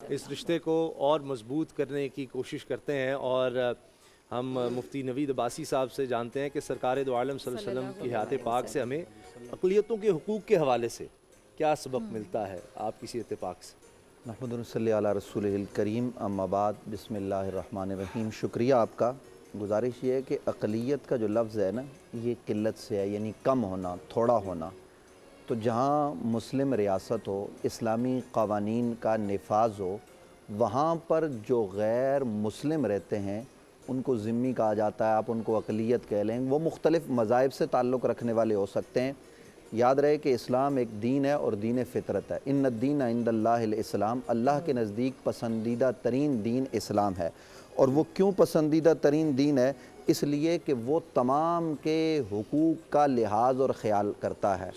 इस रिश्ते को और मजबूत करने की कोशिश करते हैं और हम मुफ्ती नवीद अब्बासी साहब से जानते हैं कि सरकार दो आलम सल्लल्लाहु अलैहि वसल्लम की हयात पाक से हमें अक़लियतों के हुकूक़ के हवाले से क्या सबक मिलता है आप किसी इत्तेफाक से। नहमदुहु व नसल्ली अला रसूलिहिल करीम, अम्मा बाद, बिस्मिल्लाहिर्रहमानिर्रहीम। शुक्रिया आपका। गुजारिश ये है कि अक़लियत का जो लफ्ज़ है ना, ये किल्लत से है, यानी कम होना, थोड़ा होना। तो जहाँ मुस्लिम रियासत हो, इस्लामी क़वानीन का नफाज हो, वहाँ पर जो गैर मुस्लिम रहते हैं उनको ज़िम्मी कहा जाता है, आप उनको अक़लियत कह लें। वो मुख्तलिफ़ मज़ाहिब से ताल्लुक़ रखने वाले हो सकते हैं। याद रहे कि इस्लाम एक दीन है और दीन फ़ितरत है। इन्नद दीन इंदल्लाहिल इस्लाम, अल्लाह के नज़दीक पसंदीदा तरीन दीन इस्लाम है। और वो क्यों पसंदीदा तरीन दीन है? इसलिए कि वो तमाम के हुकूक़ का लिहाज और ख़याल करता है।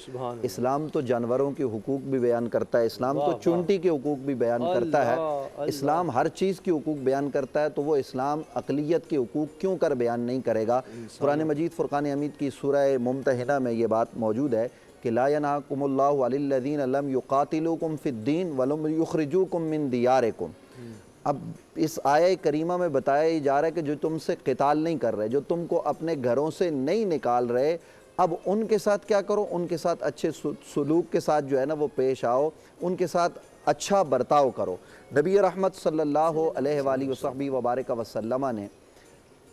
इस्लाम तो जानवरों के हुकूक़ भी बयान करता है, इस्लाम तो चूंटी के हुकूक़ भी बयान करता है, इस्लाम हर चीज़ के हुकूक़ बयान करता है। तो वो इस्लाम अक़लियत के हुकूक़ क्यों कर बयान नहीं करेगा? कुरान मजीद फ़ुरक़ान हमीद की सूरह मुम्तहिना में ये बात मौजूद है कि ला यनहाकुमुल्लाहु अनिल्लज़ीना लम युक़ातिलूकुम फ़िद्दीन वलम युख़रिजूकुम मिन दियारिकुम। अब इस आया करीमा में बताया जा रहा है कि जो तुमसे क़िताल नहीं कर रहे, जो तुमको अपने घरों से नहीं निकाल रहे, अब उनके साथ क्या करो? उनके साथ अच्छे सलूक के साथ जो है ना वो पेश आओ, उनके साथ अच्छा बर्ताव करो। नबी रहमत सल्लल्लाहु अलैहि वसल्लम ने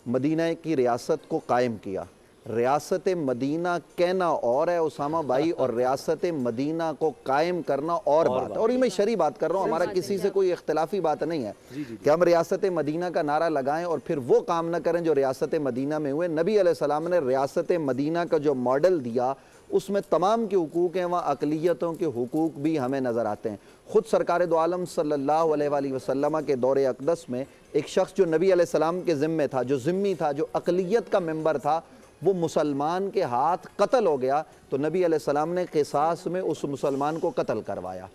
मदीना की रियासत को कायम किया। रियासत मदीना कहना और है उसामा भाई, और रियासत मदीना को कायम करना और बात है। और ये मैं शरई बात कर रहा हूँ, हमारा किसी से कोई इख्तिलाफी बात नहीं है कि हम रियासत मदीना का नारा लगाएं और फिर वो काम न करें जो रियासत मदीना में हुए। नबी अलैहिस्सलाम ने रियासत मदीना का जो मॉडल दिया उसमें तमाम के हुकूक़ हैं, वहाँ अक़लियतों के हुकूक़ भी हमें नज़र आते हैं। ख़ुद सरकार दो आलम सल्लल्लाहु अलैहि वसल्लम के दौरे अक़दस में एक शख्स जो नबी अलैहिस्सलाम के ज़िम्मे था, जो ज़िम्मी था, जो अक़लियत का मेंबर था, वो मुसलमान के हाथ कत्ल हो गया। तो नबी अलैहिस्सलाम ने क़िसास में उस मुसलमान को कत्ल करवाया।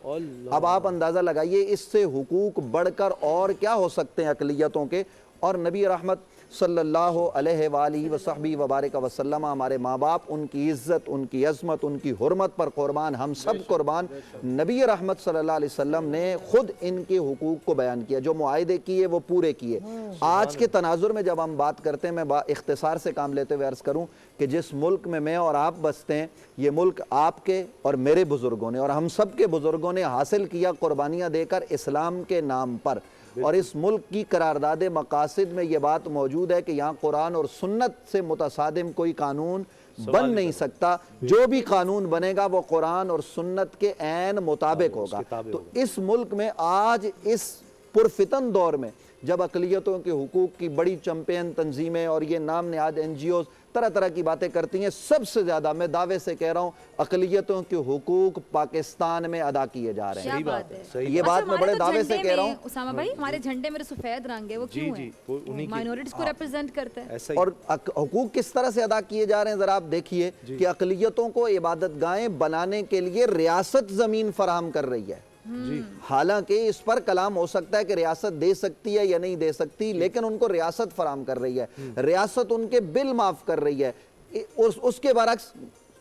अब आप अंदाज़ा लगाइए इससे हुकूक बढ़कर और क्या हो सकते हैं अक़लियतों के। और नबी रहमत सल्लल्लाहु अलैहि वसल्लम, हमारे माँ बाप, उनकी इज़्ज़त, उनकी अज़मत, उनकी हुर्मत पर क़ुरबान, हम सब क़ुरबान। नबी रहमत सल्लल्लाहु अलैहि वसल्लम ने ख़ुद इनके हुकूक को बयान किया, जो मुआहिदे किए वो पूरे किए। आज के तनाजुर में जब हम बात करते हैं, मैं इख्तिसार से काम लेते हुए अर्ज़ करूँ कि जिस मुल्क में मैं और आप बसते हैं, ये मुल्क आपके और मेरे बुज़ुर्गों ने और हम सब के बुज़ुर्गों ने हासिल किया क़ुरबानियाँ देकर इस्लाम के नाम पर। और इस मुल्क की करारदाद मकासिद में ये बात मौजूद है कि यहाँ कुरान और सुन्नत से मुतसादिम कोई कानून बन नहीं सकता। जो भी कानून बनेगा वो कुरान और सुन्नत के ऐन मुताबिक होगा। तो इस मुल्क में आज इस पुरफितन दौर में जब अक़लियतों के हुकूक की बड़ी चैंपियन तंजीमें और ये नाम नहाद NGOs तरह तरह की बातें करती हैं, सबसे ज़्यादा मैं दावे से कह रहा हूँ अक़लियतों के हुकूक पाकिस्तान में अदा किए जा रहे हैं। सही बात है। ये बात मैं बड़े दावे से कह रहा हूँ। उसामा भाई, हमारे झंडे में सफ़ेद रंग है, वो क्यों है? माइनॉरिटीज़ को रिप्रेजेंट करता है। और हुकूक किस तरह से अदा किए जा रहे हैं ज़रा आप देखिए कि अक़लियतों को इबादत गाहें बनाने के लिए रियासत ज़मीन फराहम कर रही है। हालांकि इस पर कलाम हो सकता है कि रियासत दे सकती है या नहीं दे सकती, लेकिन उनको रियासत फराहम कर रही है, रियासत उनके बिल माफ कर रही है। उसके बरक्स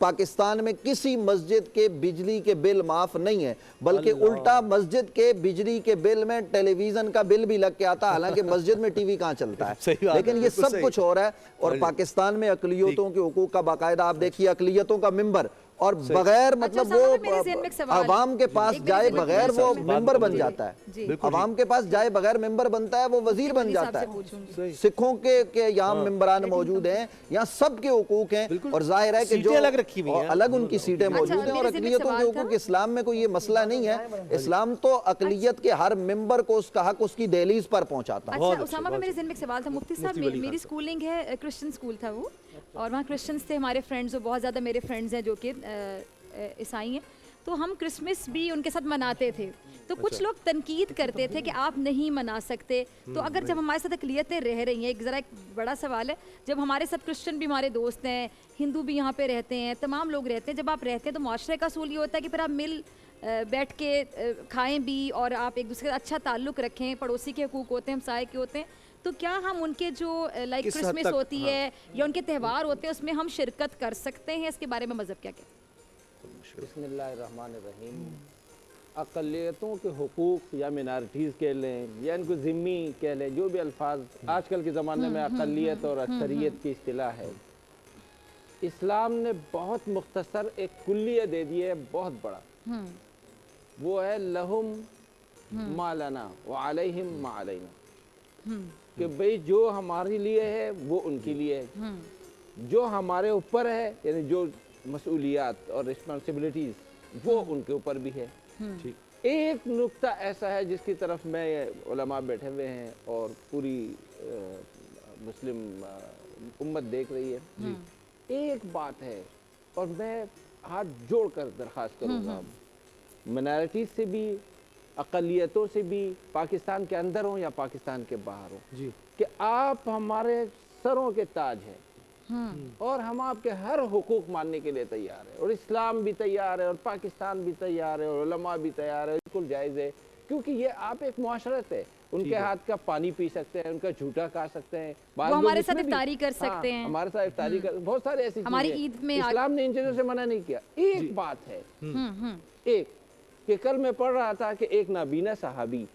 पाकिस्तान में किसी मस्जिद के बिजली के बिल माफ नहीं है, बल्कि उल्टा मस्जिद के बिजली के बिल में टेलीविजन का बिल भी लग के आता है। हालांकि मस्जिद में टीवी कहाँ चलता है, लेकिन ये सब कुछ हो रहा है। और पाकिस्तान में अक़लियतों के हुकूक का बाकायदा आप देखिए, अक़लियतों का मिंबर, और बगैर मतलब वो अवाम के पास जाए बगैर वो मेंबर बन जाता है, अवाम के पास जाए बगैर मेंबर बनता है, वो वजीर बन जाता है। सिखों के यहाँ मेंबरान मौजूद हैं, यहाँ सब के हुकूक हैं, और जाहिर है कि जो अलग उनकी सीटें मौजूद हैं। और अक़लियतों के हुकूक, इस्लाम में कोई ये मसला नहीं है। इस्लाम तो अक़लियत के हर मेंबर को उसका हक उसकी दहलीज पर पहुँचाता है। उसामा भाई, मेरे ज़हन में एक सवाल था। मुफ्ती साहब, मेरी स्कूलिंग है, क्रिश्चियन स्कूल था वो, और वहाँ क्रिश्चियंस थे हमारे फ्रेंड्स, बहुत ज़्यादा मेरे फ्रेंड्स हैं जो कि ईसाई हैं। तो हम क्रिसमस भी उनके साथ मनाते थे। तो कुछ लोग तनकीद करते थे कि आप नहीं मना सकते। तो अगर जब हमारे साथ अक़लियतें रह रही हैं, एक बड़ा सवाल है, जब हमारे साथ क्रिश्चियन भी हमारे दोस्त हैं, हिंदू भी यहाँ पे रहते हैं, तमाम लोग रहते हैं, जब आप रहते हैं तो मुआशरे का असूल ये होता है कि फिर आप मिल बैठ के खाएँ भी और आप एक दूसरे का अच्छा ताल्लुक़ रखें। पड़ोसी के हुकूक होते हैं, हमसाये के होते हैं। तो क्या हम उनके जो लाइक क्रिसमस होती है या उनके त्यौहार होते हैं उसमें हम शिरकत कर सकते हैं? इसके बारे में मज़हब क्या कहता है? बिस्मिल्लाहिर्रहमानिर्रहीम। अक़लियतों के हुकूक़ या मिनारिटीज़ कह लें या इनको ज़िम्मी कह लें, जो भी अल्फाज आजकल के ज़माने में अक़लियत और अक्सरियत की इस्तिलाह है, इस्लाम ने बहुत मुख्तसर एक कुल्लिया दे दी है बहुत बड़ा, वो है लहुम मा लना व अलैहिम मा अलैना, कि भाई जो हमारे लिए है वो उनके लिए है, जो हमारे ऊपर है यानी जो मसूलियात और रिस्पॉन्सिबिलिटीज़ वो उनके ऊपर भी है। एक नुक्ता ऐसा है जिसकी तरफ मैं उलमा बैठे हुए हैं और पूरी मुस्लिम उम्मत देख रही है, एक बात है और मैं हाथ जोड़कर दरख्वास्त करूँगा मिनॉरिटीज़ से भी, अक़लियतों से भी, पाकिस्तान के अंदर हो या पाकिस्तान के बाहर हो जी, कि आप हमारे सरों के ताज हैं और हम आपके हर हुकूक मानने के लिए तैयार है, और इस्लाम भी तैयार है और पाकिस्तान भी तैयार है और उलमा भी तैयार है, बिल्कुल जायज़ है, क्योंकि ये आप एक मुआशरत है। उनके हाथ का पानी पी सकते हैं, उनका झूठा खा सकते हैं, वो हमारे साथ इफ्तारी कर सकते हैं, हमारे साथ इफ्तारी कर, बहुत सारे ऐसी हमारी ईद में इस्लाम ने इन चीज़ों से मना नहीं किया। एक बात है, एक कि कल मैं पढ़ रहा था कि एक नाबीना सहाबी,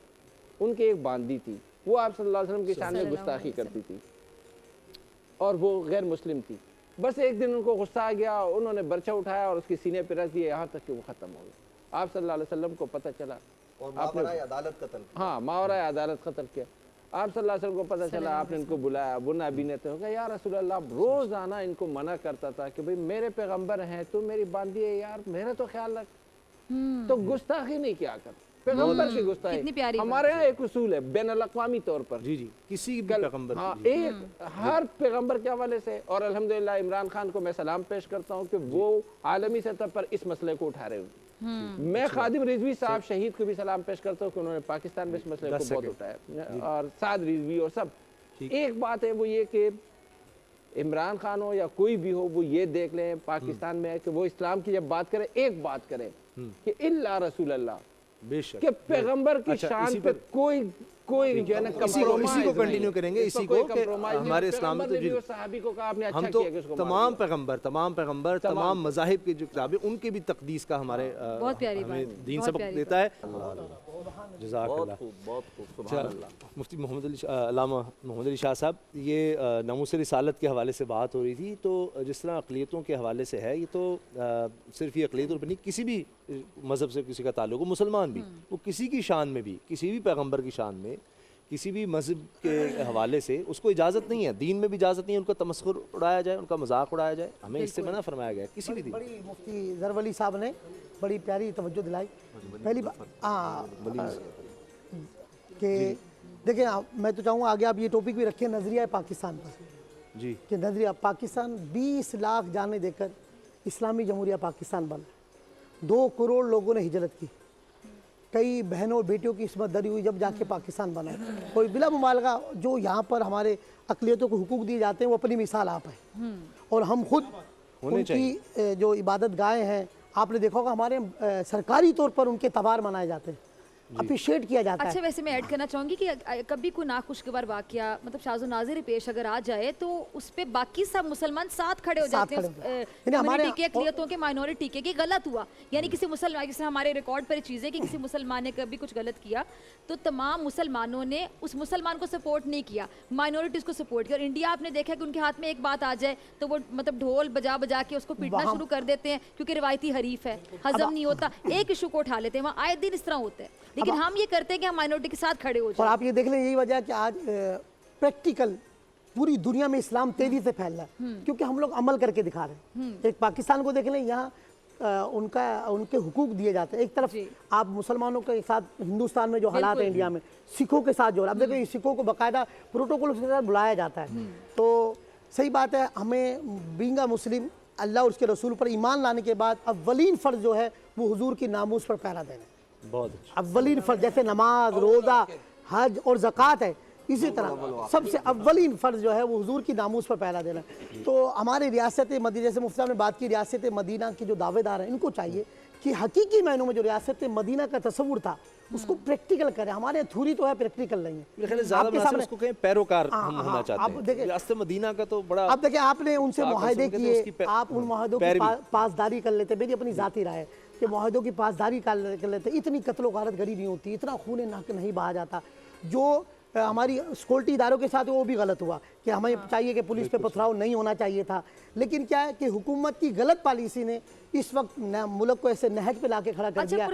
उनके एक बांदी थी, वो आप सल्लल्लाहु अलैहि वसल्लम के सामने गुस्ताखी करती थी और वो गैर मुस्लिम थी। बस एक दिन उनको गुस्सा आ गया, उन्होंने बर्छा उठाया और उसके सीने पर रख दिया, यहाँ तक कि वो ख़त्म हो गया। आप सल्लल्लाहु अलैहि वसल्लम को पता चला और मावराए अदालत कत्ल, हाँ मावराए अदालत कत्ल किया। आप सल्लल्लाहु अलैहि वसल्लम को पता चला, आपने इनको बुलाया, वो नाबीना थे, हो गया या रसूल अल्लाह, रोज़ाना इनको मना करता था कि भाई मेरे पैगम्बर हैं, तू मेरी बांदी है यार, मेरा तो ख्याल रख, तो गुस्ताखी नहीं किया कर, पैगम्बर की गुस्ताखी। हमारे यहाँ एक उसूल है बैनुल अक़वामी तौर पर, जी जी, किसी भी पैगम्बर, हाँ एक हर पैगम्बर के हवाले से, और अल्हम्दुलिल्लाह इमरान खान को मैं सलाम पेश करता हूँ कि वो आलमी सतह पर इस मसले को उठा रहे हैं। मैं खादिम रिजवी साहब शहीद को भी सलाम पेश करता हूँ कि उन्होंने पाकिस्तान में इस मसले को बहुत उठाया, और साद रिजवी और सब। एक बात है वो ये कि इमरान खान हो या कोई भी हो, वो ये देख लें पाकिस्तान में है कि वो इस्लाम की जब बात करें, एक बात करें कि इल्ला रसूल अल्लाह, बेशक कि पैगंबर की शान पे कोई जो है ना, इसी को कंटिन्यू करेंगे, इसी को कि हमारे इस्लाम में तो जी सहाबी को कहा आपने अच्छा हम तो किया कि उसको तमाम पैगंबर तमाम मज़ाहिब के जो किताबें उनके भी तकदीस का हमारे बहुत प्यारी बात, हमें दीन बहुत सबक प्यारी देता है। जज़ाकल्लाह। बहुत खूब, सुभान अल्लाह। मुफ्ती अल्लामा मोहम्मद अली शाह साहब, ये नामूस रिसालत के हवाले से बात हो रही थी, तो जिस तरह अक़लियतों के हवाले से है, ये तो सिर्फ ये अक़लियतों पर नहीं, किसी भी मज़हब से किसी का ताल्लुक़ हो, मुसलमान भी, वो किसी की शान में भी, किसी भी पैगम्बर की शान में, किसी भी मज़हब के हवाले से उसको इजाज़त नहीं है, दीन में भी इजाज़त नहीं है उनका तमस्खुर उड़ाया जाए, उनका मजाक उड़ाया जाए, हमें इससे मना फरमाया गया किसी भी दिन। बड़ी मुफ्ती ज़रवली साहब ने बड़ी प्यारी तवज्जो दिलाई। पहली बात कि देखिए, मैं तो चाहूँगा आगे आप ये टॉपिक भी रखें, नज़रिया पाकिस्तान पर जी, कि नज़रिया पाकिस्तान 20 लाख जाने देकर इस्लामी जमहूरिया पाकिस्तान बना, 2 करोड़ लोगों ने हिजरत की, कई बहनों और बेटियों की इसमत दरी हुई जब जाके पाकिस्तान बना, और बिला मुबालगा जो यहाँ पर हमारे अक़लियतों को हुकूक दिए जाते हैं वो अपनी मिसाल आप है, और हम खुद उनकी जो इबादत गाहें हैं, आपने देखा होगा हमारे सरकारी तौर पर उनके त्यौहार मनाए जाते हैं, अप्रिशिएट किया जाता है। अच्छा, वैसे मैं ऐड करना चाहूँगी कि कभी कोई नाखुशगवार वाक़या मतलब शाज़ो नाज़िर पेश अगर आ जाए तो उस पर बाकी सब मुसलमान साथ खड़े हो जाते हैं, कम्युनिटी के अक़लियतों के, माइनॉरिटी के, कि गलत हुआ, यानी किसी मुसलमान, जैसे हमारे रिकॉर्ड पर चीज़ें कि किसी मुसलमान ने कभी कुछ गलत किया तो तमाम मुसलमानों ने उस मुसलमान को सपोर्ट नहीं किया, माइनॉरिटीज़ को सपोर्ट किया। और इंडिया आपने देखा कि उनके हाथ में एक बात आ जाए तो वो मतलब ढोल बजा बजा के उसको पीटना शुरू कर देते हैं, क्योंकि रिवायती हरीफ है, हजम नहीं होता, एक इशू को उठा लेते हैं, वहाँ आए दिन इस तरह होता है, लेकिन हम ये करते हैं कि हम माइनॉरिटी के साथ खड़े हो जाए। और आप ये देख लें, यही वजह है कि आज प्रैक्टिकल पूरी दुनिया में इस्लाम तेजी से फैल रहा है, क्योंकि हम लोग अमल करके दिखा रहे हैं। एक पाकिस्तान को देख लें, यहाँ उनके हुकूक दिए जाते हैं। एक तरफ आप मुसलमानों के साथ हिंदुस्तान में जो हालात है, इंडिया में सिखों के साथ जो आप देखिए, सिखों को बाकायदा प्रोटोकॉल के साथ बुलाया जाता है। तो सही बात है, हमें बीइंग अ मुस्लिम अल्लाह और उसके रसूल पर ईमान लाने के बाद अव्वलीन फ़र्ज़ जो है वो हुजूर की नामूस पर पहरा देना है। बहुत अच्छा। अव्वलीन फ़र्ज़ जैसे नमाज, रोज़ा, हज और ज़कात है, इसी तरह सबसे अव्वलीन फ़र्ज़ जो है वो हुजूर की नामूस पर पहरा देना। तो हमारी रियासत मदीना, जैसे मुफ्ती साहब ने बात की, रियासत मदीना के जो दावेदार हैं, इनको चाहिए कि हकीकी मायनों में जो रियासत मदीना का तस्वुर था उसको प्रैक्टिकल करें। हमारे थ्योरी तो है, प्रैक्टिकल नहीं है। मेरे ख्याल से ज़्यादा मुनासिब उसको कहें पैरोकार हम होना चाहते हैं। देखिए, रियासत मदीना का तो बड़ा, अब देखिए आपने उनसे मुआहदे किए, आप उन मुआहदों की पासदारी कर लेते, मेरी अपनी ज़ाती राय है, کہ معاہدوں کی پاسداری کر لیتے, اتنی قتل و غارت گری نہیں ہوتی, اتنا خون نہیں بہا جاتا. جو ہماری سیکورٹی اداروں کے ساتھ وہ بھی غلط ہوا کہ ہمیں چاہیے کہ پولیس پہ پتھراؤ نہیں ہونا چاہیے تھا, لیکن کیا ہے کہ حکومت کی غلط پالیسی نے اس وقت ملک کو ایسے نہج پہ لا کے کھڑا کر دیا.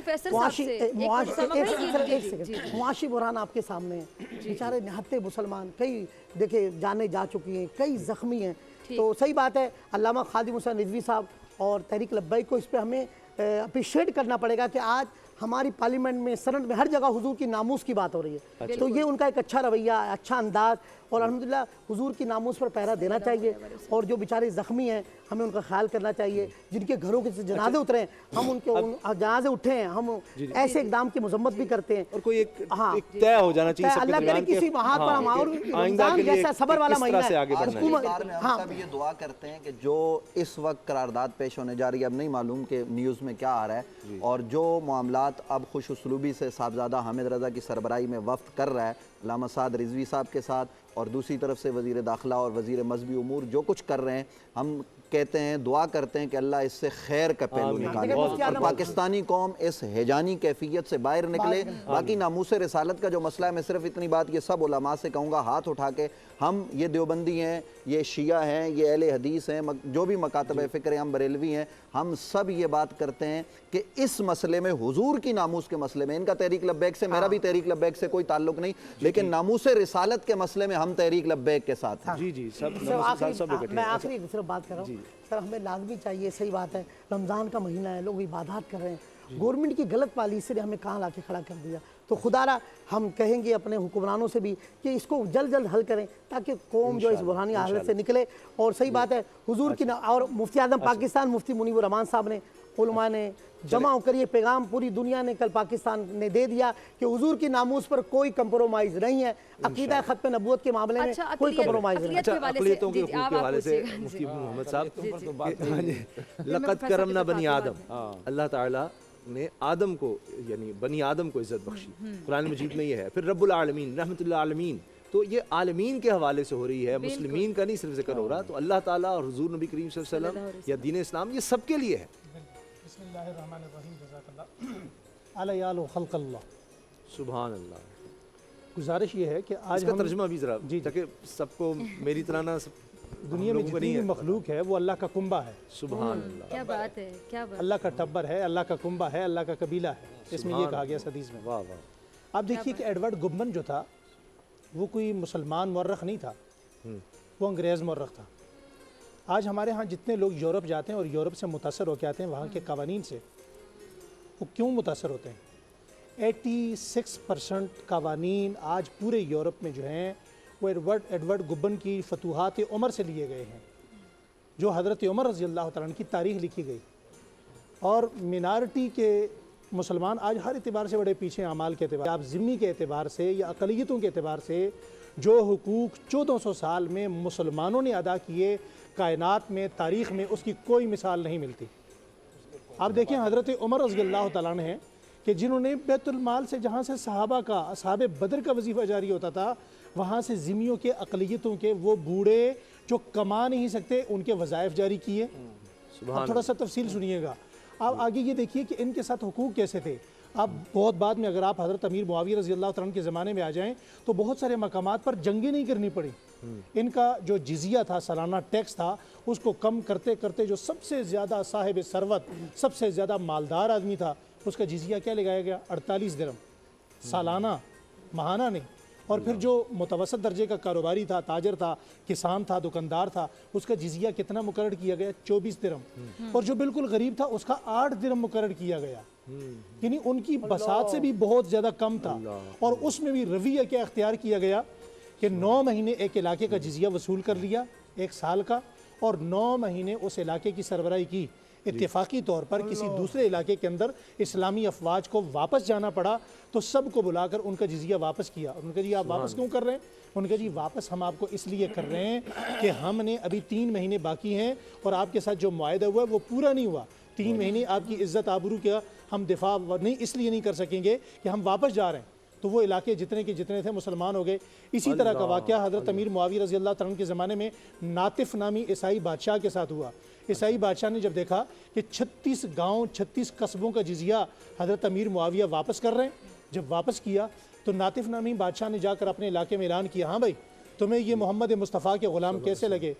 معاشی بحران آپ کے سامنے ہے, بیچارے نہتے مسلمان کئی دیکھے جانیں جا چکی ہیں, کئی زخمی ہیں. تو صحیح بات ہے, علامہ خادم حسین رضوی صاحب اور تحریک لبیک کو اس پہ ہمیں اپریشیٹ کرنا پڑے گا کہ آج ہماری پارلیمنٹ میں سینٹ میں ہر جگہ حضور کی ناموس کی بات ہو رہی ہے. تو یہ ان کا ایک اچھا رویہ, اچھا انداز, اور الحمدللہ حضور کی ناموس پر پہرا دینا چاہیے. اور جو بیچارے زخمی ہیں ہمیں ان کا خیال کرنا چاہیے, جن کے گھروں کے جنازے اترے ہیں ہم ان کے جنازے اٹھے ہیں, ہم ایسے اقدام کی مذمت بھی کرتے ہیں. اور کوئی ایک طے ہو جانا چاہیے اللہ کرے کسی وہاں پر ہم, اور رمضان جیسا صبر والا مہینہ ہے, حکومت ہم سب یہ دعا کرتے ہیں کہ جو اس وقت قرارداد پیش ہونے جا رہی ہے, اب نہیں معلوم کہ نیوز میں کیا آ رہا ہے, اور جو معاملات اب خوش اسلوبی سے صاحبزادہ حامد رضا کی سربراہی میں وفد کر رہا ہے علامہ سعد رضوی صاحب کے ساتھ, اور دوسری طرف سے وزیر داخلہ اور وزیر مذہبی امور جو کچھ کر رہے ہیں, ہم کہتے ہیں دعا کرتے ہیں کہ اللہ اس سے خیر کا پہلو نکالے اور پاکستانی قوم اس ہیجانی کیفیت سے باہر نکلے. باقی ناموس رسالت کا جو مسئلہ ہے, میں صرف اتنی بات یہ سب علماء سے کہوں گا ہاتھ اٹھا کے, ہم یہ دیوبندی ہیں, یہ شیعہ ہیں, یہ اہل حدیث ہیں, جو بھی مکاتب فکر ہیں, ہم بریلوی ہیں, ہم سب یہ بات کرتے ہیں کہ اس مسئلے میں حضور کی ناموس کے مسئلے میں, ان کا تحریک لبیک سے, میرا بھی تحریک لبیک سے کوئی تعلق نہیں, لیکن ناموس رسالت کے مسئلے میں ہم تحریک لبیک کے ساتھ ہیں. جی میں آخری صرف بات کر رہا ہوں سر, ہمیں لازمی چاہیے, صحیح بات ہے, رمضان کا مہینہ ہے, لوگ عبادات کر رہے ہیں, گورنمنٹ کی غلط پالیسی نے ہمیں کہاں لا کے کھڑا کر دیا. تو خدا را ہم کہیں گے اپنے حکمرانوں سے بھی کہ اس کو جلد جلد حل کریں تاکہ قوم جو اس بحرانی حالت سے نکلے. اور صحیح بات ہے, حضور کی اور مفتی اعظم پاکستان مفتی منیب الرحمان صاحب نے, علماء نے جمع ہو کر یہ پیغام پوری دنیا نے کل پاکستان نے دے دیا کہ حضور کی ناموس پر کوئی کمپرومائز نہیں ہے, عقیدہ ختم نبوت کے معاملے میں کوئی کمپرومائز نہیں. اقلیتوں کے حقوق کے حوالے سے مفتی محمد صاحب, لقد کرمنا بنی آدم, اللہ تعالیٰ نے آدم کو یعنی بنی آدم کو عزت بخشی, قرآن مجید میں یہ ہے. پھر رب العالمین رحمت اللہ عالمین, تو یہ عالمین کے حوالے سے ہو رہی ہے, مسلمین کا نہیں صرف ذکر ہو رہا. تو اللہ تعالیٰ اور حضور نبی کریم صلی اللہ علیہ وسلم یا دین اسلام یہ سب کے لیے ہے. بسم اللہ الرحمن الرحیم, جزاک اللہ. علیال خلق اللہ, سبحان اللہ. گزارش یہ ہے کہ اس آج کا ہم ترجمہ بھی ذرا تاکہ سب کو میری طرح نہ دنیا میں جتنی بھی مخلوق ہے وہ اللہ کا کنبہ ہے. سبحان اللہ, کیا بات ہے, کیا بات. اللہ کا ٹبر ہے, اللہ کا کنبہ ہے, اللہ کا قبیلہ ہے, اس میں یہ کہا گیا حدیث میں. واہ واہ. آپ دیکھیے کہ ایڈورڈ گبن جو تھا وہ کوئی مسلمان مورخ نہیں تھا, وہ انگریز مورخ تھا. آج ہمارے ہاں جتنے لوگ یورپ جاتے ہیں اور یورپ سے متاثر ہو کے آتے ہیں, وہاں کے قوانین سے وہ کیوں متاثر ہوتے ہیں؟ 86% قوانین آج پورے یورپ میں جو ہیں وہ ایڈورڈ گبن کی فتوحات عمر سے لیے گئے ہیں, جو حضرت عمر رضی اللہ تعالیٰ عنہ کی تاریخ لکھی گئی. اور مینارٹی کے مسلمان آج ہر اعتبار سے بڑے پیچھے, اعمال کے اعتبار, آپ ذمی کے اعتبار سے یا اقلیتوں کے اعتبار سے جو حقوق 1400 سال میں مسلمانوں نے ادا کیے کائنات میں, تاریخ میں, اس کی کوئی مثال نہیں ملتی. آپ دیکھیں حضرت عمر رضی اللہ تعالیٰ عنہ ہیں کہ جنہوں نے بیت المال سے, جہاں سے صحابہ کا, اصحاب بدر کا وظیفہ جاری ہوتا تھا, وہاں سے ذمیوں کے, اقلیتوں کے وہ بوڑھے جو کما نہیں سکتے ان کے وظائف جاری کیے. اب تھوڑا سا تفصیل سنیے گا. آپ آگے یہ دیکھیے کہ ان کے ساتھ حقوق کیسے تھے. آپ بہت بعد میں اگر آپ حضرت امیر معاویہ رضی اللہ تعالیٰ عنہ کے زمانے میں آ جائیں تو بہت سارے مقامات پر جنگیں نہیں کرنی پڑی. ان کا جو جزیہ تھا, سالانہ ٹیکس تھا, اس کو کم کرتے کرتے جو سب سے زیادہ صاحب ثروت, سب سے زیادہ مالدار آدمی تھا, اس کا جزیہ کیا لگایا گیا؟ 48 درہم سالانہ, ماہانہ نہیں. اور پھر جو متوسط درجے کا کاروباری تھا, تاجر تھا, کسان تھا, دکاندار تھا, اس کا جزیہ کتنا مقرر کیا گیا؟ 24 درہم. اور جو بالکل غریب تھا اس کا 8 درہم مقرر کیا گیا. یعنی ان کی بساط سے بھی بہت زیادہ کم تھا. اور اس میں بھی رویہ کیا اختیار کیا گیا کہ 9 مہینے ایک علاقے کا جزیہ وصول کر لیا, 1 سال کا, اور 9 مہینے اس علاقے کی سربراہی کی. اتفاقی طور پر کسی دوسرے علاقے کے اندر اسلامی افواج کو واپس جانا پڑا تو سب کو بلا کر ان کا جزیہ واپس کیا. ان کا جی آپ واپس کیوں کر رہے ہیں؟ ان کا جی واپس ہم آپ کو اس لیے کر رہے ہیں کہ ہم نے ابھی 3 مہینے باقی ہیں اور آپ کے ساتھ جو معاہدہ ہوا ہے وہ پورا نہیں ہوا. 3 مہینے آپ کی عزت آبرو کا ہم دفاع نہیں اس لیے نہیں کر سکیں گے کہ ہم واپس جا رہے ہیں. تو وہ علاقے جتنے کے جتنے تھے مسلمان ہو گئے. اسی طرح کا واقعہ حضرت امیر معاویہ رضی اللہ تعالیٰ عنہ کے زمانے میں ناطف نامی عیسائی بادشاہ کے ساتھ ہوا. ईसाई बादशाह ने जब देखा कि 36 गांव 36 कस्बों का जिजिया हज़रत अमीर मुआविया वापस कर रहे हैं, जब वापस किया तो नातिफ नामी बादशाह ने जाकर अपने इलाके में ऐलान किया, हाँ भाई तुम्हें ये मोहम्मद मुस्तफ़ा के ग़ुलाम कैसे लगे?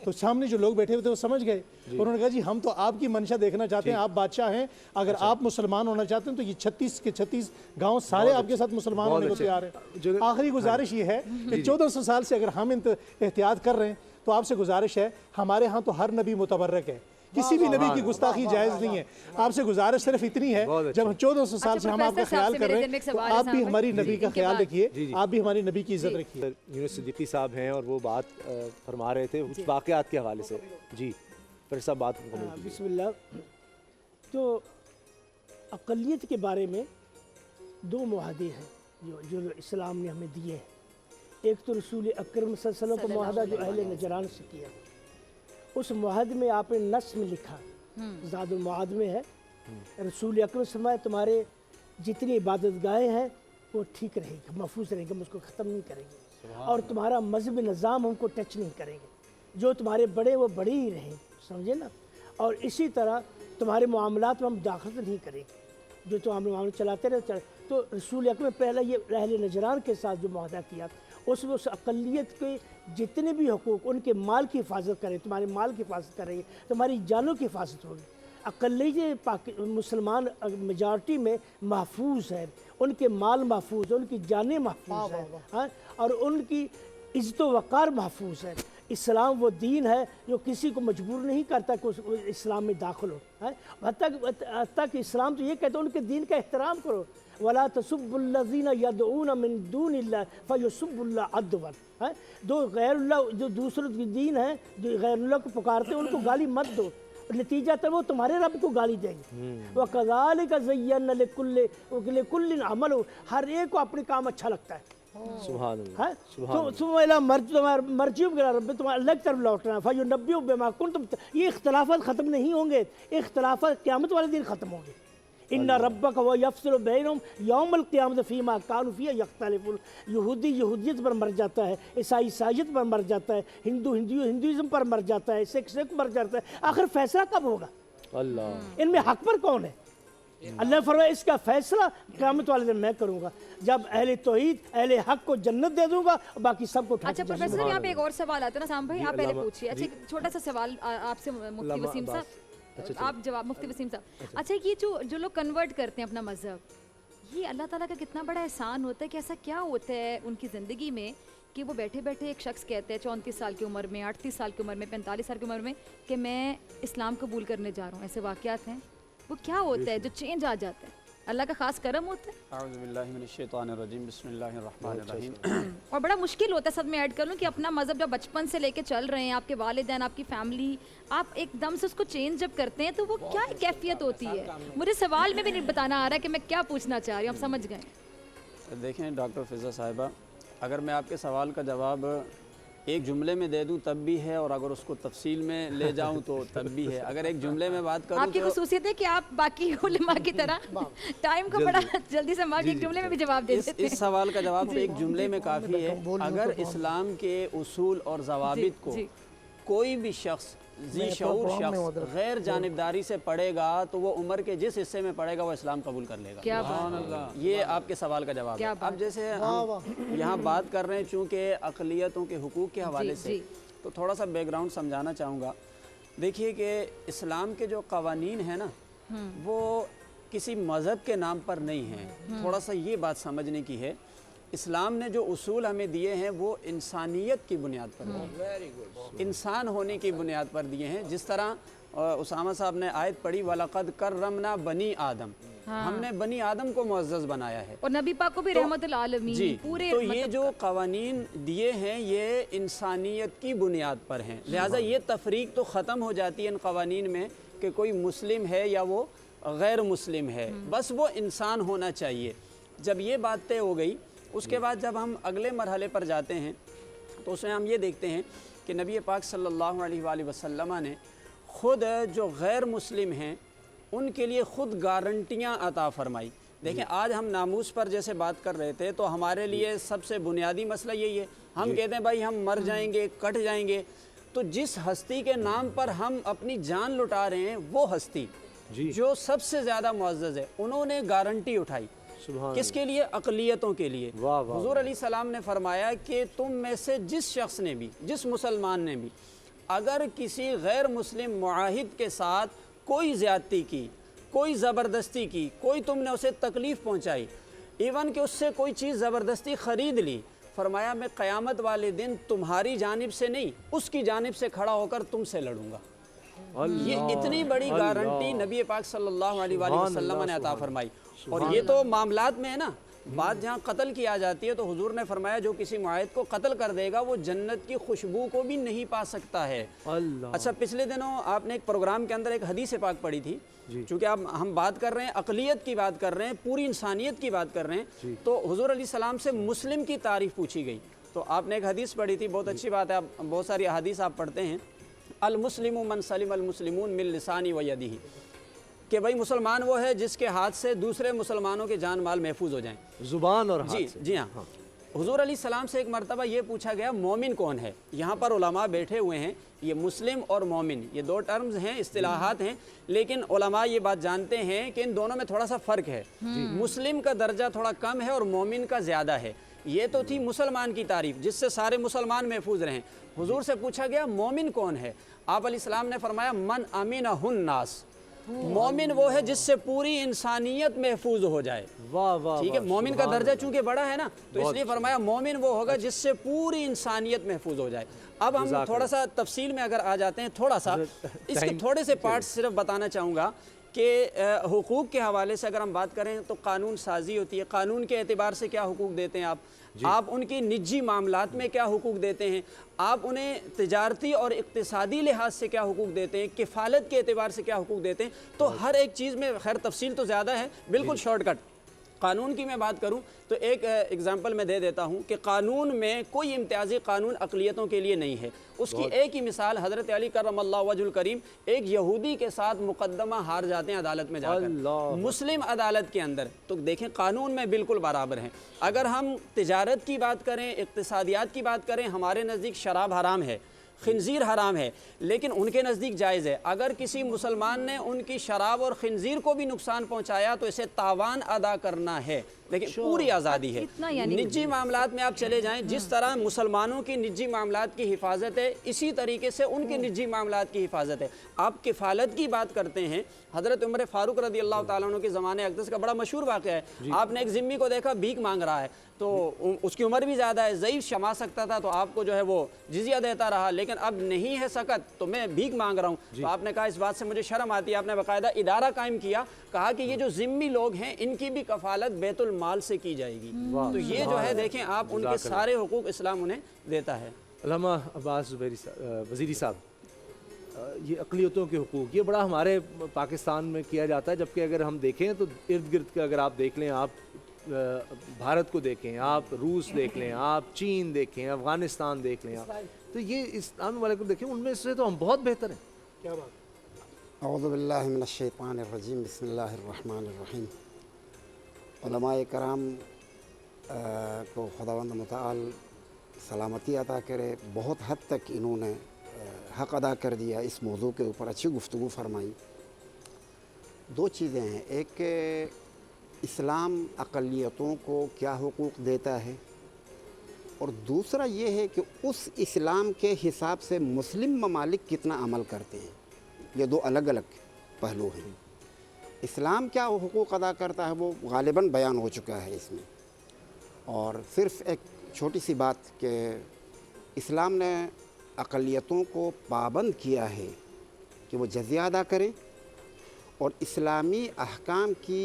तो सामने जो लोग बैठे हुए थे वो समझ गए। उन्होंने कहा जी हम तो आपकी मंशा देखना चाहते हैं, आप बादशाह हैं, अगर आप मुसलमान होना चाहते हैं तो ये 36 के 36 गांव सारे आपके साथ मुसलमान होने को तैयार हैं। आखिरी गुजारिश ये है कि 1400 साल से अगर हम एहतियात कर रहे हैं तो आपसे गुजारिश है, हमारे यहाँ तो हर नबी मुतबर्रक है, किसी भी नबी की गुस्ताखी जायज़ नहीं है। आपसे गुजारिश सिर्फ इतनी है, जब हम 1400 साल से हम आपका ख्याल कर रहे हैं तो आप भी हमारी नबी का ख्याल रखिए, आप भी हमारी नबी की इज्जत रखिए। यूनुस सिद्दीकी साहब हैं और वो बात फरमा रहे थे कुछ वाक़यात के हवाले से। जी फिर सब बात बिस्मिल्लाह। तो अक़लियत के बारे में 2 मुआहदे हैं जो इस्लाम ने हमें दिए हैं। एक तो रसूल अकरम सल्लल्लाहु अलैहि वसल्लम का मुआहदा जो अहले नजरान से किया, उस मुआहदे में आपने नस में लिखा, ज़ादुल मुआद में है, रसूल अकरम फरमाए तुम्हारे जितनी इबादत गाहें हैं वो ठीक रहेगी, महफूज रहेगी, हम उसको ख़त्म नहीं करेंगे, और तुम्हारा मजहब निज़ाम हमको टच नहीं करेंगे, जो तुम्हारे बड़े वो बड़े ही रहें, समझे ना। और इसी तरह तुम्हारे मामलात में हम दाखिल नहीं करेंगे, जो तुम मामले चलाते रहे। तो रसूल अकरम पहला ये अहले नजरान के साथ जो मुआहदा किया, उसमें उस अक़लियत के जितने भी हकूक़, उनके माल की हिफाजत करें, तुम्हारे माल की हिफाजत करेंगे, तुम्हारी जानों की हिफाजत होगी। अक़लियत मुसलमान मेजॉरिटी में महफूज है, उनके माल महफूज है, उनकी जानें महफूज है, हाँ, और उनकी इज़्ज़त वक़ार महफूज है। इस्लाम वो दीन है जो किसी को मजबूर नहीं करता कि उस इस्लाम में दाखिल हो, है। हत्ता कि इस्लाम तो ये कहता है उनके दीन का एहतराम करो, वला तसुब्बुल्लज़ीना यदऊना मिन दूनिल्लाह फयसुब्बुल्लाह अदवन, है। जो गैरुल्लाह, जो दूसरे दीन है, जो गैरुल्लाह को पुकारते हैं, उनको गाली मत दो, नतीजा तो वो तुम्हारे रब को गाली देंगे। व कज़ालिका ज़य्यना लिकुल्लिन अमल, हर एक को अपने काम अच्छा लगता है, सुभान अल्लाह, है। तो तुम्हारा मर्जियों के रब तुम्हारे अलग तरफ लौटना है, फ़युनब्बिउहुम बिमा कुंतुम, ये इख्तिलाफ़ात ख़त्म नहीं होंगे, इख्तिलाफ़ात क़यामत वाले दिन ख़त्म होंगे। इन्ना रब्बक व यफ़्सिलु बैनहुम यौमल क़ियामत फ़ीमा कानू फ़ीही यख्तलिफ़ून। यहूदी यहूदियत पर मर जाता है, ईसाई ईसाईयत पर मर जाता है, हिंदुइज़्म पर मर जाता है, सिख मर जाता है, आखिर फैसला कब होगा? अल्लाह, इनमें हक पर कौन है? अल्लाह फरमाए इसका फैसला क़यामत वाले दिन मैं करूँगा, जब अहले तौहीद अहले हक को जन्नत दे दूँगा और बाकी सबको। अच्छा प्रोफेसर, यहाँ पे एक और सवाल आता है ना साम भाई, आप पहले पूछिए। अच्छा एक छोटा सा सवाल आपसे मुफ्ती वसीम साहब, आप जवाब मुफ्ती वसीम साहब। अच्छा ये जो लोग कन्वर्ट करते हैं अपना मज़हब, ये अल्लाह ताला का कितना बड़ा एहसान होता है कि ऐसा क्या होता है उनकी ज़िंदगी में कि वो बैठे बैठे एक शख्स कहते हैं 34 साल की उम्र में, 38 साल की उम्र में, 45 साल की उम्र में कि मैं इस्लाम कबूल करने जा रहा हूँ। ऐसे वाक़यात हैं, वो क्या होता है जो चेंज आ जाता है? अल्लाह का खास करम होता है। अऊज़ु बिल्लाहि मिनश शैतानिर रजीम, बिस्मिल्लाहिर रहमानिर रहीम। और बड़ा मुश्किल होता है, सब में ऐड कर लूँ, कि अपना मज़हब जब बचपन से लेके चल रहे हैं, आपके वालिदैन, आपकी फैमिली, आप एकदम से उसको चेंज जब करते हैं तो वो क्या कैफियत होती है? मुझे सवाल में भी नहीं बताना आ रहा है कि मैं क्या पूछना चाह रही हूँ, आप समझ गए। देखें डॉक्टर फ़िज़ा साहिबा, अगर मैं आपके सवाल का जवाब एक जुमले में दे दूं तब भी है, और अगर उसको तफसील में ले जाऊं तो तब भी है। अगर एक जुमले में बात करूं आपकी खुसूसियत है कि आप बाकी उलमा की तरह टाइम को बड़ा जल्दी से मांग एक जुमले में भी जवाब दे देते हैं। इस सवाल का जवाब तो एक जुमले में काफ़ी है। अगर इस्लाम के उसूल और ज़वाबित को कोई भी शख्स जी शऊर शख्स गैर जानिबदारी से पढ़ेगा तो वो उम्र के जिस हिस्से में पढ़ेगा वो इस्लाम कबूल कर लेगा। क्या बात है। ये आपके सवाल का जवाब है। अब जैसे हम यहाँ बात कर रहे हैं चूँकि अक़लियतों के हुकूक़ के हवाले से, तो थोड़ा सा बैकग्राउंड समझाना चाहूँगा। देखिए कि इस्लाम के जो क़वानीन हैं ना, वो किसी मज़हब के नाम पर नहीं हैं। थोड़ा सा ये बात समझने की है। इस्लाम ने जो उसूल हमें दिए हैं वो इंसानियत की बुनियाद पर दिए, इंसान होने की बुनियाद पर दिए हैं। जिस तरह उसामा साहब ने आयत पढ़ी, वलक़द कररमना बनी आदम, हमने बनी आदम को मुअज़्ज़ज़ बनाया है, और नबी पाक को भी रहमतुल आलमीन जी। पूरे तो ये जो क़वानीन दिए हैं ये इंसानियत की बुनियाद पर हैं। लिहाजा ये तफरीक तो ख़त्म हो जाती है इन क़वानीन में कि कोई मुस्लिम है या वो गैर मुस्लिम है, बस वो इंसान होना चाहिए। जब ये बात तय हो गई, उसके बाद जब हम अगले मरहले पर जाते हैं तो उसमें हम ये देखते हैं कि नबी पाक सल्लल्लाहु अलैहि वसल्लम ने ख़ुद जो गैर मुस्लिम हैं उनके लिए ख़ुद गारंटियाँ अता फ़रमाई। देखें आज हम नामूस पर जैसे बात कर रहे थे, तो हमारे लिए सबसे बुनियादी मसला यही है। हम कहते हैं भाई हम मर जाएंगे, कट जाएंगे, तो जिस हस्ती के नाम पर हम अपनी जान लुटा रहे हैं वो हस्ती जो सबसे ज़्यादा मुअज़्ज़ज़ है, उन्होंने गारंटी उठाई किसके लिए? अक़लियतों के लिए। हुज़ूर अलैहिस्सलाम ने फरमाया कि तुम में से जिस शख्स ने भी, जिस मुसलमान ने भी अगर किसी गैर मुस्लिम मुआहिद के साथ कोई ज़्यादती की, कोई ज़बरदस्ती की, कोई तुमने उसे तकलीफ़ पहुँचाई, इवन कि उससे कोई चीज़ ज़बरदस्ती ख़रीद ली, फरमाया मैं क़यामत वाले दिन तुम्हारी जानिब से नहीं, उसकी जानिब से खड़ा होकर तुमसे लड़ूंगा। ये इतनी बड़ी गारंटी नबी पाक सल्लल्लाहु अलैहि वसल्लम ने अता फरमाई। और ये तो मामलात में है ना, बात जहाँ कत्ल की आ जाती है तो हुजूर ने फरमाया जो किसी मुआहिद को कत्ल कर देगा वो जन्नत की खुशबू को भी नहीं पा सकता है। अच्छा, पिछले दिनों आपने एक प्रोग्राम के अंदर एक हदीस पाक पढ़ी थी, चूँकि अब हम बात कर रहे हैं अक़लियत की बात कर रहे हैं, पूरी इंसानियत की बात कर रहे हैं, तो हुजूर अलैहिस्सलाम से मुस्लिम की तारीफ़ पूछी गई। तो आपने एक हदीस पढ़ी थी, बहुत अच्छी बात है, आप बहुत सारी हदीस आप पढ़ते हैं, अल मुस्लिमु मन सलिम अल मुस्लिमून मिन लिसानी व यदिही, कि भाई मुसलमान वो है जिसके हाथ से दूसरे मुसलमानों के जान माल महफूज हो जाएं, ज़ुबान और हाथ से। जी हाँ। हुजूर अलैहिस्सलाम से एक मरतबा ये पूछा गया मोमिन कौन है। यहाँ पर उलमा बैठे हुए हैं, ये मुस्लिम और मोमिन ये दो टर्म्स हैं, इस्तिलाहात हैं, लेकिन उलमा ये बात जानते हैं कि इन दोनों में थोड़ा सा फ़र्क है। मुस्लिम का दर्जा थोड़ा कम है और मोमिन का ज़्यादा है। ये तो थी मुसलमान की तारीफ़ जिससे सारे मुसलमान महफूज रहें। हुजूर से पूछा गया मोमिन कौन है, आप अलैहिस्सलाम ने फरमाया मन अमीनहुन नास, मोमिन वो है जिससे पूरी इंसानियत महफूज हो जाए। वाह वाह, ठीक है। मोमिन का दर्जा चूंकि बड़ा है ना, तो इसलिए फरमाया मोमिन वो होगा जिससे पूरी इंसानियत महफूज हो जाए। अब हम थोड़ा सा तफसील में अगर आ जाते हैं, थोड़ा सा इसके थोड़े से पार्ट्स सिर्फ बताना चाहूँगा कि हुकूक के हवाले से अगर हम बात करें तो कानून साजी होती है, कानून के एतबार से क्या हुकूक देते हैं आप उनकी निजी मामलात में क्या हुकूक देते हैं, आप उन्हें तिजारती और इक्तिसादी लिहाज से क्या हुकूक देते हैं, किफ़ालत के एतबार से क्या हुकूक देते हैं, तो हर एक चीज़ में खैर तफसील तो ज़्यादा है, बिल्कुल शॉर्टकट कानून की मैं बात करूं तो एक एग्जांपल मैं दे देता हूं कि कानून में कोई इम्तियाजी कानून अक़लियतों के लिए नहीं है। उसकी एक ही मिसाल हज़रत अली करमल्लाहु वजहुल करीम एक यहूदी के साथ मुकदमा हार जाते हैं अदालत में जाकर, मुस्लिम अदालत के अंदर, तो देखें कानून में बिल्कुल बराबर हैं। अगर हम तिजारत की बात करें, इक़्तिसादियात की बात करें, हमारे नज़दीक शराब हराम है, खिंजीर हराम है, लेकिन उनके नज़दीक जायज़ है। अगर किसी मुसलमान ने उनकी शराब और खिंजीर को भी नुकसान पहुंचाया तो इसे तावान अदा करना है, लेकिन पूरी आज़ादी है। निजी मामलात में आप चले जाएं, जिस तरह मुसलमानों की निजी मामलात की हिफाजत है इसी तरीके से उनके निजी मामलात की हिफाजत है। आप किफ़ालत की बात करते हैं, हज़रत उमर फ़ारूक रज़ी अल्लाह तआला अन्हु के ज़माने अक़दस का बड़ा मशहूर वाक़या है। आपने एक ज़िम्मी को देखा भीख मांग रहा है, तो उसकी उम्र भी ज़्यादा है, ज़ईफ़ शमा सकता था, तो आपको जो है वो जिज़िया देता रहा, लेकिन अब नहीं है सकत तो मैं भीख मांग रहा हूँ। तो आपने कहा इस बात से मुझे शर्म आती है, आपने बाकायदा इदारा कायम किया, कहा कि ये जो ज़िम्मी लोग हैं इनकी भी कफ़ालत बैतुल माल से की जाएगी। तो ये जो है देखें आप, उनके सारे हुकूक इस्लाम उन्हें देता है। अल्लामा अब्बास ज़ुबैरी वज़ीरी साहब, ये अक़लियतों के हुकूक ये बड़ा हमारे पाकिस्तान में किया जाता है, जबकि अगर हम देखें तो इर्द गिर्द का अगर आप देख लें, आप भारत को देखें, आप रूस देख लें, आप चीन देखें, अफ़गानिस्तान देख लें, आप तो ये इस्लामी वाले को देखें, उनमें से तो हम बहुत बेहतर हैं। क्या बात। औज़ु बिल्लाहि मिनश शैतानिर रजीम, बिस्मिल्लाहिर रहमानिर रहीम। उलमाए कराम को खुदावंद मुताल सलामती अता करे, बहुत हद तक इन्होंने हक़ अदा कर दिया, इस मौजू के ऊपर अच्छी गुफ्तगू फरमाई। दो चीज़ें हैं, एक इस्लाम अक़लियतों को क्या हुकूक देता है, और दूसरा ये है कि उस इस्लाम के हिसाब से मुस्लिम ममालिक कितना अमल करते हैं। ये दो अलग अलग पहलू हैं। इस्लाम क्या हुकूक अदा करता है वो गालिबन बयान हो चुका है इसमें, और सिर्फ़ एक छोटी सी बात कि इस्लाम ने अक़लियतों को पाबंद किया है कि वो जज़िया अदा करें और इस्लामी अहकाम की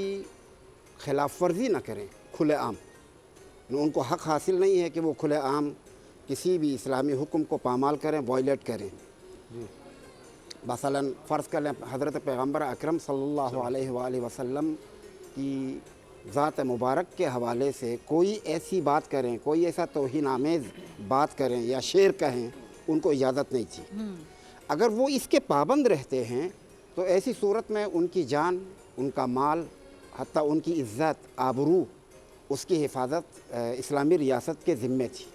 खिलाफ वर्जी न करें खुले आम। उनको हक़ हासिल नहीं है कि वो खुले आम किसी भी इस्लामी हुक्म को पामाल करें, वायलेट करें। मसलन फ़र्ज़ कर लें हज़रत पैगम्बर अकरम सल्लल्लाहु अलैहि वसल्लम की ज़ात मुबारक के हवाले से कोई ऐसी बात करें, कोई ऐसा तौहीन आमेज़ बात करें या शेर कहें, उनको इजाज़त नहीं थी। अगर वो इसके पाबंद रहते हैं तो ऐसी सूरत में उनकी जान, उनका माल, हत्ता उनकी इज़्ज़त, आबरू, उसकी हिफाजत इस्लामी रियासत के ज़िम्मे थी।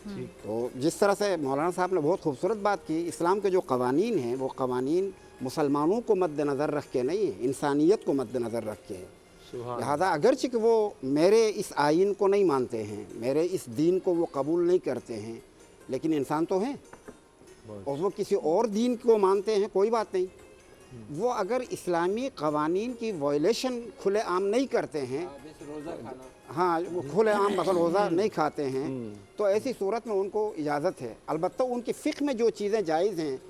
तो जिस तरह से मौलाना साहब ने बहुत खूबसूरत बात की, इस्लाम के जो कवानीन हैं वो कवानीन मुसलमानों को मद्देनज़र रख के नहीं है, इंसानियत को मद्देनज़र रख के है। लिहाजा अगरचे कि वो मेरे इस आइन को नहीं मानते हैं, मेरे इस दीन को वो कबूल नहीं करते हैं, लेकिन इंसान तो हैं और वो किसी और दीन को मानते हैं, कोई बात नहीं। वो अगर इस्लामी कवानीन की वायलेशन खुले आम नहीं करते हैं, हाँ वो खुले आम मतलब रोज़ा नहीं खाते हैं, तो ऐसी सूरत में उनको इजाज़त है। अलबत्ता उनकी फ़िक़्ह में जो चीज़ें जायज़ हैं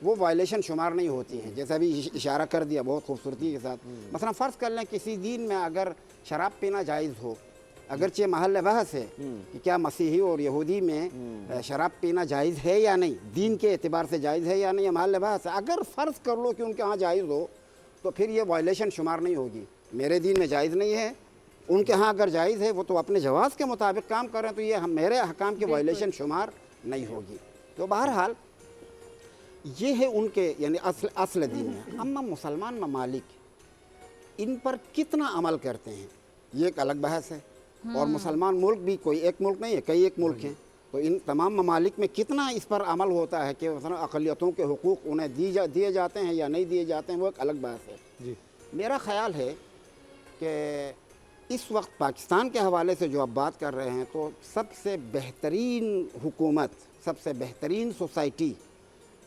वो वायलेशन शुमार नहीं होती हैं। जैसा अभी इशारा कर दिया बहुत खूबसूरती के साथ, मसलन फ़र्ज़ कर लें किसी दीन में अगर शराब पीना जायज़ हो, अगरचे महल बहस है कि क्या मसीही और यहूदी में शराब पीना जायज़ है या नहीं, दीन के एतबार से जायज़ है या नहीं, ये महल बहस है। अगर फ़र्ज़ कर लो कि उनके यहाँ जायज़ हो तो फिर ये वायलेशन शुमार नहीं होगी। मेरे दीन में जायज़ नहीं है, उनके यहाँ अगर जायज़ है, वो तो अपने जवाज़ के मुताबिक काम करें, तो ये मेरे अहकाम की वायलेशन शुमार नहीं होगी। तो बहरहाल ये है उनके यानी असल दीन में। अम्मा मुसलमान ममालिक इन पर कितना अमल करते हैं ये एक अलग बहस है, और मुसलमान मुल्क भी कोई एक मुल्क नहीं है, कई एक मुल्क हैं, तो इन तमाम ममालिक में कितना इस पर अमल होता है कि मसलन अक़लियतों के हुकूक़ उन्हें दिए जाते हैं या नहीं दिए जाते हैं, वो एक अलग बहस है जी। मेरा ख़्याल है कि इस वक्त पाकिस्तान के हवाले से जो आप बात कर रहे हैं, तो सबसे बेहतरीन हुकूमत, सबसे बेहतरीन सोसाइटी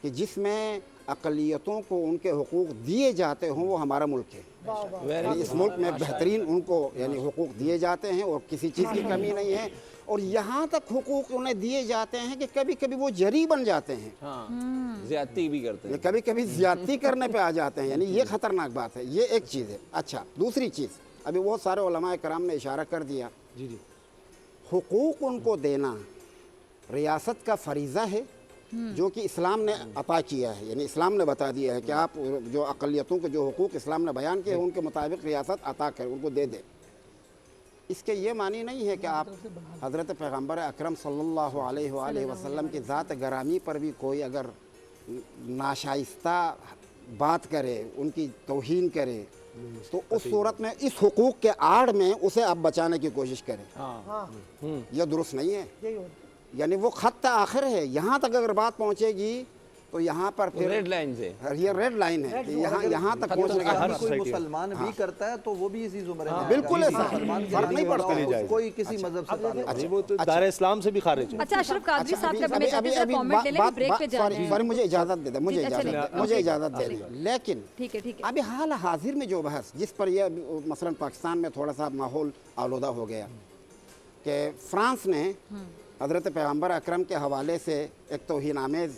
कि जिसमें अक़लियतों को उनके हुकूक़ दिए जाते हों वो हमारा मुल्क है। इस मुल्क में बेहतरीन उनको यानी हुकूक़ दिए जाते हैं और किसी चीज़ की कमी नहीं है, और यहाँ तक हुकूक़ उन्हें दिए जाते हैं कि कभी कभी वो जरी बन जाते हैं, ज़्यादती भी करते हैं, कभी कभी ज़्यादती करने पे आ जाते हैं, यानी ये ख़तरनाक बात है। ये एक चीज़ है। अच्छा, दूसरी चीज़ अभी बहुत सारे उलमाए कराम ने इशारा कर दिया, जी हुकूक़ उनको देना रियासत का फरीज़ा है जो कि इस्लाम ने अता किया है, यानी इस्लाम ने बता दिया है कि आप जो अक़लियतों के जो हुकूक़ इस्लाम ने बयान किए हैं उनके मुताबिक रियासत अता करें, उनको दे दे। इसके ये मानी नहीं है कि आप हज़रत पैगम्बर अकरम सल्लल्लाहु अलैहि वसल्लम की ज़ात गरामी पर भी कोई अगर नाशाइस्ता बात करे, उनकी तौहीन करे, तो उस सूरत में इस हुकूक़ के आड़ में उसे आप बचाने की कोशिश करें, यह दुरुस्त नहीं है। यानी वो खत्ता आखिर है, यहाँ तक अगर बात पहुँचेगी तो यहाँ पर फिर रेड लाइन से, ये रेड लाइन है कि यहाँ तक पहुँचने का हर कोई मुसलमान भी करता है तो वो भी इसी ज़ुमरे में बिल्कुल ऐसा फर्क नहीं पड़ता, कोई किसी मजहब से ताल्लुक नहीं। वो तो दायरा इस्लाम से भी खारिज है। अच्छा अशरफ कादरी साहब का मैं चाहती हूं कमेंट ले लें, ब्रेक पे जा रहे हैं। सॉरी मुझे इजाज़त दे दे, मुझे इजाज़त दे दे। लेकिन ठीक है अभी हाल हाजिर में जो बहस जिस पर यह मसलन पाकिस्तान में थोड़ा सा माहौल आलूदा हो गया कि फ्रांस ने हज़रत पैगम्बर अकरम के हवाले से एक तौहीन आमेज़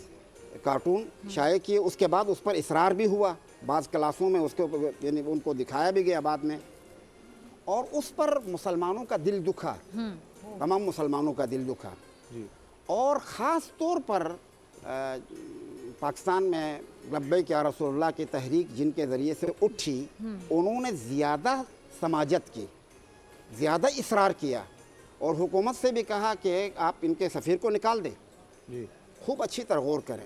कार्टून शाये किए, उसके बाद उस पर इसरार भी हुआ, बाज़ क्लासों में उसके यानी उनको दिखाया भी गया बाद में, और उस पर मुसलमानों का दिल दुखा, तमाम मुसलमानों का दिल दुखा, और ख़ास तौर पर पाकिस्तान में लब्बैक या रसूलुल्लाह की तहरीक जिनके ज़रिए से उठी, उन्होंने ज़्यादा समाजत की, ज़्यादा इसरार किया और हुकूमत से भी कहा कि आप इनके सफ़ीर को निकाल दें। खूब अच्छी तरह गौर करें,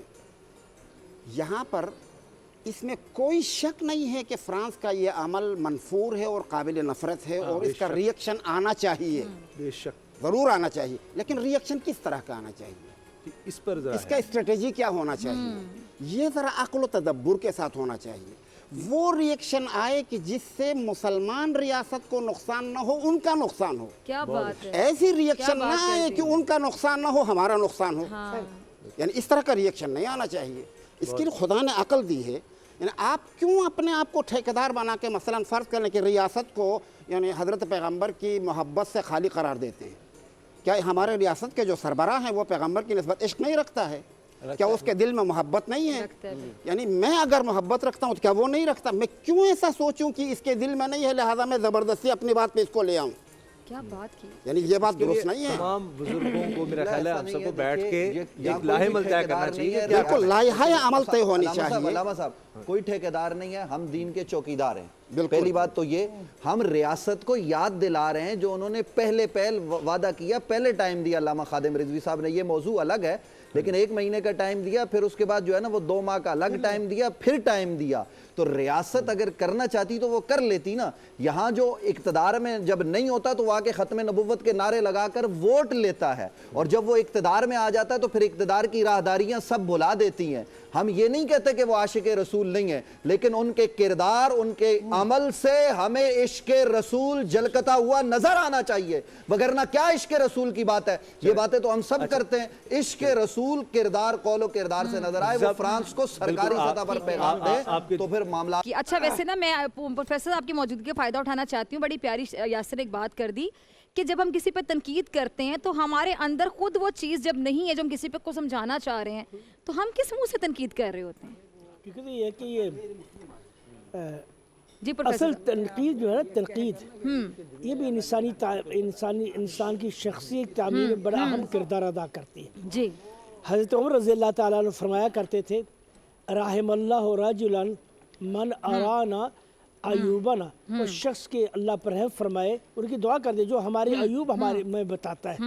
यहाँ पर इसमें कोई शक नहीं है कि फ़्रांस का ये अमल मनफूर है और काबिल नफ़रत है, और इसका रिएक्शन आना चाहिए, बेशक ज़रूर आना चाहिए, लेकिन रिएक्शन किस तरह का आना चाहिए, इस पर इसका स्ट्रेटेजी क्या होना चाहिए, ये ज़रा अक्ल तदब्बुर के साथ होना चाहिए। वो रिएक्शन आए कि जिससे मुसलमान रियासत को नुकसान ना हो, उनका नुकसान हो। क्या बात है, ऐसी रिएक्शन ना आए कि उनका नुकसान ना हो, हमारा नुकसान हो। यानी इस तरह का रिएक्शन नहीं आना चाहिए। इसके लिए खुदा ने अकल दी है। यानी आप क्यों अपने आप को ठेकेदार बना के मसलन फ़र्ज़ करें कि रियासत को यानी हज़रत पैगम्बर की मोहब्बत से खाली करार देते हैं? क्या हमारे रियासत के जो सरबराह हैं वो पैगम्बर की निस्बत इश्क नहीं रखता है? क्या उसके दिल में मोहब्बत नहीं है? यानी मैं अगर मोहब्बत रखता हूँ तो क्या वो नहीं रखता? मैं क्यों ऐसा सोचूं कि इसके दिल में नहीं है, लिहाजा मैं ज़बरदस्ती अपनी बात पे इसको ले आऊँ? क्या बात की, यानी ये बात दुरुस्त नहीं है। तमाम बुजुर्गों को मेरा ख्याल है आप सबको बैठ के एक लाहेमल तय करना चाहिए। बिल्कुल लाइहा अमल तय होनी चाहिए। अल्लामा साहब, कोई ठेकेदार नहीं है, हम दीन के चौकीदार हैं। पहली बात तो ये, हम रियासत को याद दिला रहे हैं जो उन्होंने पहले वादा किया, पहले टाइम दिया अल्लामा खादिम रिजवी साहब ने। ये मौजू अलग है, لیکن 1 مہینے کا ٹائم دیا، پھر اس کے بعد جو ہے نا وہ 2 ماہ کا الگ ٹائم دیا، پھر ٹائم دیا. تو ریاست اگر کرنا چاہتی تو وہ کر لیتی نا. یہاں جو اقتدار میں جب نہیں ہوتا تو وہ آ کے ختم نبوت کے نعرے لگا کر ووٹ لیتا ہے، اور جب وہ اقتدار میں آ جاتا ہے تو پھر اقتدار کی راہداریاں سب بھلا دیتی ہیں. ہم یہ نہیں کہتے کہ وہ عاشق رسول نہیں ہیں، لیکن ان کے کردار، ان کے عمل سے ہمیں عشق رسول جھلکتا ہوا نظر آنا چاہیے، وگرنہ کیا عشق رسول کی بات ہے. یہ باتیں تو ہم سب کرتے ہیں. عشق رسول کردار، قول و کردار سے نظر آئے، وہ فرانس کو سرکاری سطح پر پیغام دے تو پھر معاملہ. اچھا ویسے نا میں پروفیسر آپ کی موجودگی کا فائدہ اٹھانا چاہتی ہوں. بڑی پیاری یاسر نے ایک بات کر دی کہ جب ہم کسی پہ تنقید کرتے ہیں تو ہمارے اندر خود وہ چیز جب نہیں ہے جو ہم کسی پہ کو سمجھانا چاہ رہے ہیں تو ہم کس منہ سے تنقید کر رہے ہوتے ہیں؟ کیونکہ یہ ہے کہ یہ جی اصل تنقید جو ہے نا، تنقید یہ بھی انسان کی شخصیت تعمیر میں بڑا اہم کردار ادا کرتی ہے. جی حضرت عمر رضی اللہ تعالیٰ عنہ فرمایا کرتے تھے رحم اللہ رجلا من ارانا ایوبنا، اس شخص کے اللہ پر رحم فرمائے، ان کی دعا کر دے جو ہمارے ایوب ہمارے میں بتاتا ہے.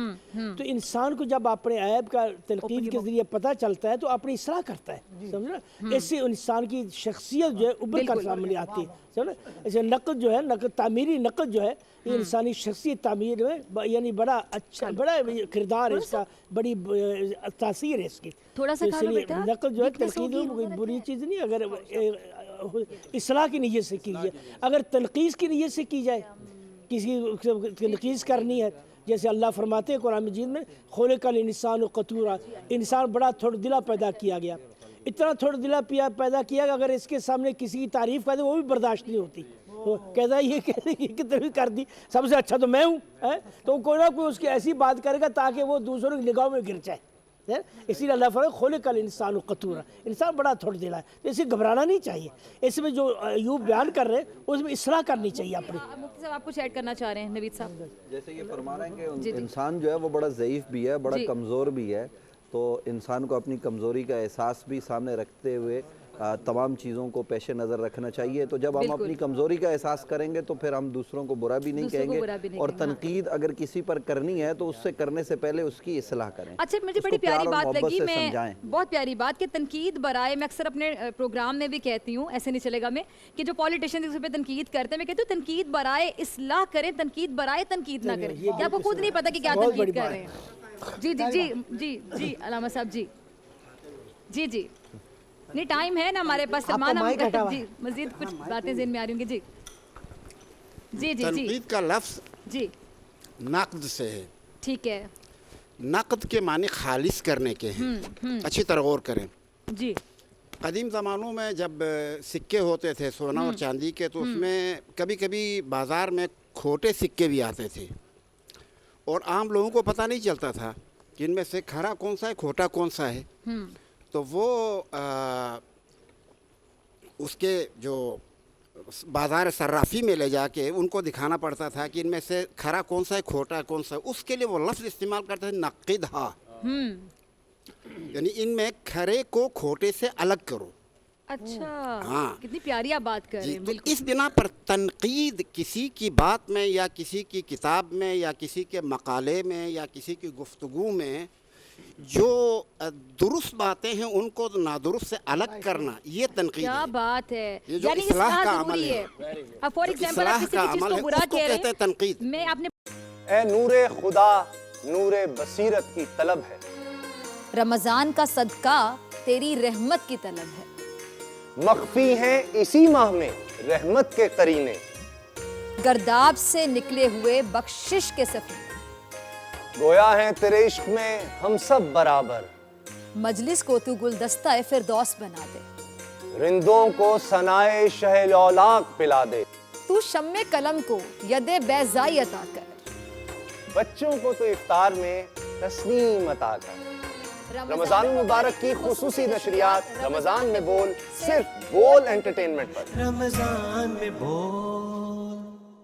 تو انسان کو جب اپنے عیب کا تنقید کے ذریعے پتہ چلتا ہے تو اپنی اصلاح کرتا ہے. سمجھنا اس سے انسان کی شخصیت جو ہے ابھر کر سامنے آتی ہے. سمجھنا ایسے نقد جو ہے، نقد تعمیری نقد جو ہے، یہ انسانی شخصیت تعمیر میں یعنی بڑا اچھا، بڑا کردار ہے اس کا، بڑی تاثیر ہے اس کی. تھوڑا سا نقد جو ہے تنقید کوئی بری چیز نہیں اگر اصلاح کی نیت سے کی جائے. اگر تنقید کی نیت سے کی جائے، کسی تنقید کرنی ہے، جیسے اللہ فرماتے ہیں قرآن مجید میں خلق الانسان قطورا، انسان بڑا تھوڑا دلا پیدا کیا گیا. اتنا تھوڑا دلا پیدا کیا کہ اگر اس کے سامنے کسی کی تعریف کر دے وہ بھی برداشت نہیں ہوتی. کہتا ہے یہ کتنی کر دی، سب سے اچھا تو میں ہوں. تو کوئی نہ کوئی اس کی ایسی بات کرے گا تاکہ وہ دوسروں کی نگاہوں میں گر جائے. اسی لیے اللہ فرماتے خلق الانسان قطورا، انسان بڑا تھوڑا دلا ہے. تو اسے گھبرانا نہیں چاہیے. اس میں جو ایوب بیان کر رہے ہیں اس میں اصلاح کرنی چاہیے اپنی. مفتی صاحب آپ کچھ ایڈ کرنا چاہ رہے ہیں؟ نوید صاحب جیسے یہ فرما رہے ہیں کہ انسان جو ہے وہ بڑا ضعیف بھی ہے، بڑا کمزور بھی ہے. تو انسان کو اپنی کمزوری کا احساس بھی سامنے رکھتے ہوئے تمام چیزوں کو پیش نظر رکھنا چاہیے. تو جب ہم اپنی کمزوری کا احساس کریں گے تو پھر ہم دوسروں کو برا بھی نہیں کہیں گے، اور تنقید اگر کسی پر کرنی ہے تو اس سے کرنے سے پہلے اس کی اصلاح کریں. اچھا مجھے بڑی پیاری بات لگی، میں بہت پیاری بات کہ تنقید برائے، میں اکثر اپنے پروگرام میں بھی کہتی ہوں، ایسے نہیں چلے گا میں، کہ جو پالیٹیشین اس پہ تنقید کرتے ہیں میں کہتی ہوں تنقید برائے اصلاح کریں، تنقید برائے تنقید نہ کریں. کیا آپ کو خود نہیں پتا کہ کیا تنقید کر رہے ہیں؟ جی جی جی جی جی علامہ صاحب جی جی جی نہیں ٹائم ہے نا ہمارے پاس، جی مزید کچھ باتیں ذہن میں آ رہی ہوں گی. جی جی جی تنقید کا لفظ جی نقد سے ہے. ٹھیک ہے. نقد کے معنی خالص کرنے کے ہیں. اچھی طرح غور کریں. جی قدیم زمانوں میں جب سکے ہوتے تھے سونا اور چاندی کے، تو اس میں کبھی کبھی بازار میں کھوٹے سکے بھی آتے تھے، اور عام لوگوں کو پتہ نہیں چلتا تھا کہ ان میں سے کھرا کون سا ہے کھوٹا کون سا ہے. تو وہ اس کے جو بازار صرافی میں لے جا کے ان کو دکھانا پڑتا تھا کہ ان میں سے کھرا کون سا ہے کھوٹا کون سا ہے. اس کے لیے وہ لفظ استعمال کرتے تھے نقدھا، یعنی ان میں کھرے کو کھوٹے سے الگ کرو. اچھا ہاں کتنی پیاری آپ بات کر رہے ہیں. تو اس بنا پر تنقید کسی کی بات میں یا کسی کی کتاب میں یا کسی کے مقالے میں یا کسی کی گفتگو میں جو درست باتیں ہیں ان کو نادرست سے الگ کرنا، یہ تنقید ہے. کیا بات ہے، جو یعنی اصلاح کا عمل ہے. فار ایگزامپل آپ کسی چیز کو برا کہہ رہے ہیں، تنقید. میں آپ نے اے نور خدا نور بصیرت کی طلب ہے، رمضان کا صدقہ تیری رحمت کی طلب ہے. مخفی ہیں اسی ماہ میں رحمت کے قرینے، گرداب سے نکلے ہوئے بخشش کے سفیر، گویا ہیں تیرے عشق میں ہم سب برابر. مجلس کو تو گلدستہ فردوس بنا دے، رندوں کو ثنائے شہ لولاک پلا دے. تو شم قلم کو ید بیضائی عطا کر، بچوں کو تو افطار میں تسنیم عطا کر. رمضان مبارک کی خصوصی نشریات رمضان میں بول، صرف بول انٹرٹینمنٹ پر. رمضان میں بول